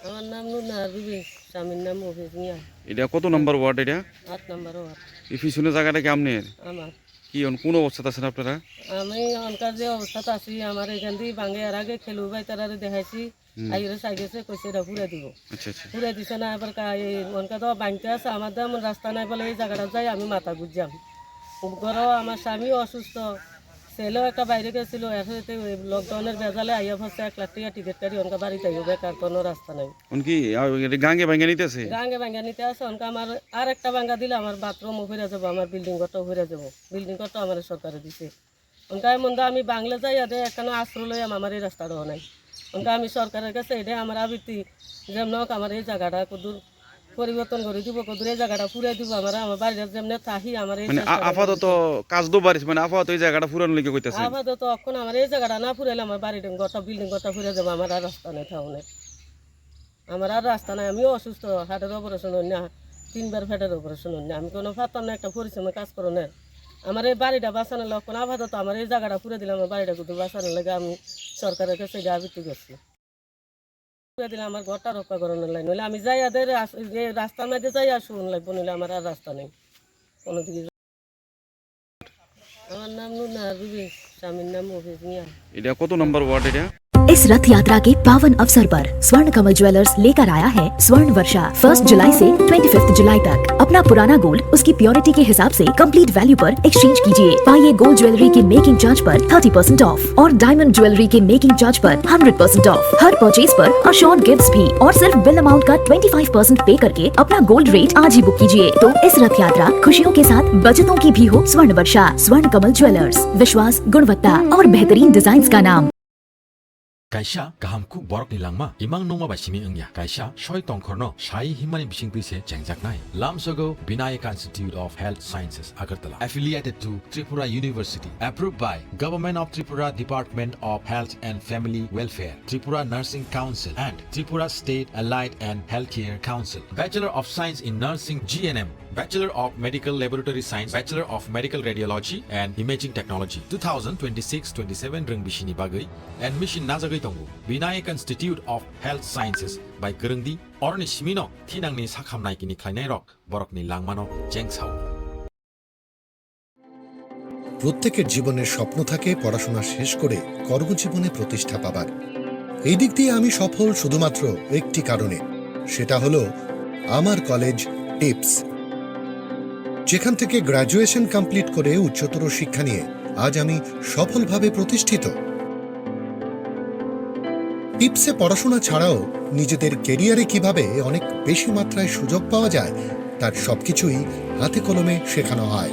আমার নাম নুনার বিবি, স্বামীর নাম মফিজ মিয়া। এটা কত নম্বর ওয়ার্ড এটা? 8 নম্বর ওয়ার্ড। এই পিছনে জায়গাটা কি আপনার? আমার কোন অবস্থাতে আছেন আপনারা? আমি অনকার যে অবস্থাতে আছি, আমার এখান দিয়ে ভাঙে আর আগে খেলু ভাই তারা দেখাইছি, আইরে চাইগেছে কইছে এটা ঘুরে দিব। আচ্ছা আচ্ছা। ঘুরে দিছে না, এবার অনকা তো ভাঙতে আছে, আমার দাম রাস্তা নাই বলে এই জায়গাটা যাই আমি মাথা গুজাম। ঘরও আমার স্বামীও অসুস্থ, ছেলেও একটা বাইরে গেছিল, এখন লকডাউনের বেজালে আইয়া ফসে 1 লাখ টাকা টিকিট কাটি অনকা বাড়িতে আইব, বেকার কোনো রাস্তা নাই। উনকি গাঙ্গে ভাঙ্গে নিতেছে? গাঙ্গে ভাঙ্গা নিতে আছে অনকা, আমার আর একটা ভাঙ্গা দিলে আমার বাথরুম ফিরে যাবো, আমার বিল্ডিং ঘরটাও ফিরে যাবো। বিল্ডিং ঘরটা আমার সরকারে দিছে। অনকা মন্দা আমি বাংলা যাই আদে এখানে আশ্রয় লই আমার এই রাস্তাটাও নাই। অনকা আমি সরকারের কাছে এটা আমার আবৃত্তি, যেমন হোক আমার এই জায়গাটা কদূর পরিবর্তন করে দিব, কদূর এই জায়গাটা ফুরাই দিব, আমার বাড়ির যেমনি থাকি আমার এই আপাতত কাজ তো বাড়িছে, আপাতত এই জায়গাটা ফুরানোর লিগে কইতাছে। আপাতত অক্ষণ আমার এই জায়গাটা না ফুরাইলে আমার বাড়ির ঘরটা বিল্ডিং ঘরটা ফুরে যাবো, আমার আর রাস্তা নেই থাউনের। আমার আর রাস্তা নাই, আমিও অসুস্থ, হার্টের অপারেশন হই না, 3বার ফ্যাটের অপারেশন হই না, আমি কোনো পারতাম না একটা পরিশ্রমে কাজ করো না। আমার এই বাড়িটা বাঁচানোর লক্ষণ আপাতত আমার এই জায়গাটা ফুরে দিলে আমার বাড়িটা কিন্তু বাঁচানোর লাগে আমি সরকারের কাছে এটা আবৃত্তি করছি। ফুরে দিলে আমার ঘরটা রক্ষা করানোর লাগে, নইলে আমি যাই আদের রাস্তার মধ্যে যাই আর শুন লাগবো, নইলে আমার আর রাস্তা নেই কোনো দিকে। আমার নাম নুনার বিবি, স্বামীর নাম মফিজ মিয়া। এটা কত নম্বর ওয়ার্ড এটা? इस रथ यात्रा के पावन अवसर पर स्वर्ण कमल ज्वेलर्स लेकर आया है स्वर्ण वर्षा 1 जुलाई से 25 जुलाई तक। अपना पुराना गोल्ड उसकी प्योरिटी के हिसाब से कंप्लीट वैल्यू पर एक्सचेंज कीजिए। पाइए गोल्ड ज्वेलरी के मेकिंग चार्ज पर 30% ऑफ और डायमंड ज्वेलरी के मेकिंग चार्ज पर 100% ऑफ। हर परचेज पर अशोर्ड गिफ्ट्स भी और सिर्फ बिल अमाउंट का 25% पे करके अपना गोल्ड रेट आज ही बुक कीजिए। तो इस रथ यात्रा खुशियों के साथ बचतों की भी हो स्वर्ण वर्षा। स्वर्ण कमल ज्वेलर्स, विश्वास, गुणवत्ता और बेहतरीन डिजाइन का नाम। Kaisa gahamku borok ni langma imang nongma basimi engya kaisa soi tongkhorno sai himani bising pise chengjaknai lamsogo Vinayaka Institute of Health Sciences Agartala affiliated to Tripura University, approved by Government of Tripura Department of Health and Family Welfare, Tripura Nursing Council and Tripura State Allied and Healthcare Council. Bachelor of Science in Nursing GNM, Bachelor of Medical Laboratory Science, Bachelor of Medical Radiology and Imaging Technology 2026-27 reng bishini bagai admission najagai tongo Vinayaka Institute of Health Sciences by Gerengdi orni simino thinangni sakhamnai kini khlainai rok borokni langmano jengsao। প্রত্যেকের জীবনের স্বপ্ন থাকে পড়াশোনা শেষ করে কর্মজীবনে প্রতিষ্ঠা পাবার। এই দিক দিয়ে আমি সফল শুধুমাত্র একটি কারণে, সেটা হলো আমার কলেজ টিপস, যেখান থেকে গ্র্যাজুয়েশন কমপ্লিট করে উচ্চতর শিক্ষা নিয়ে আজ আমি সফলভাবে প্রতিষ্ঠিত। টিপসে পড়াশোনা ছাড়াও নিজেদের কেরিয়ারে কিভাবে অনেক বেশি মাত্রায় সুযোগ পাওয়া যায় তার সবকিছুই হাতে কলমে শেখানো হয়।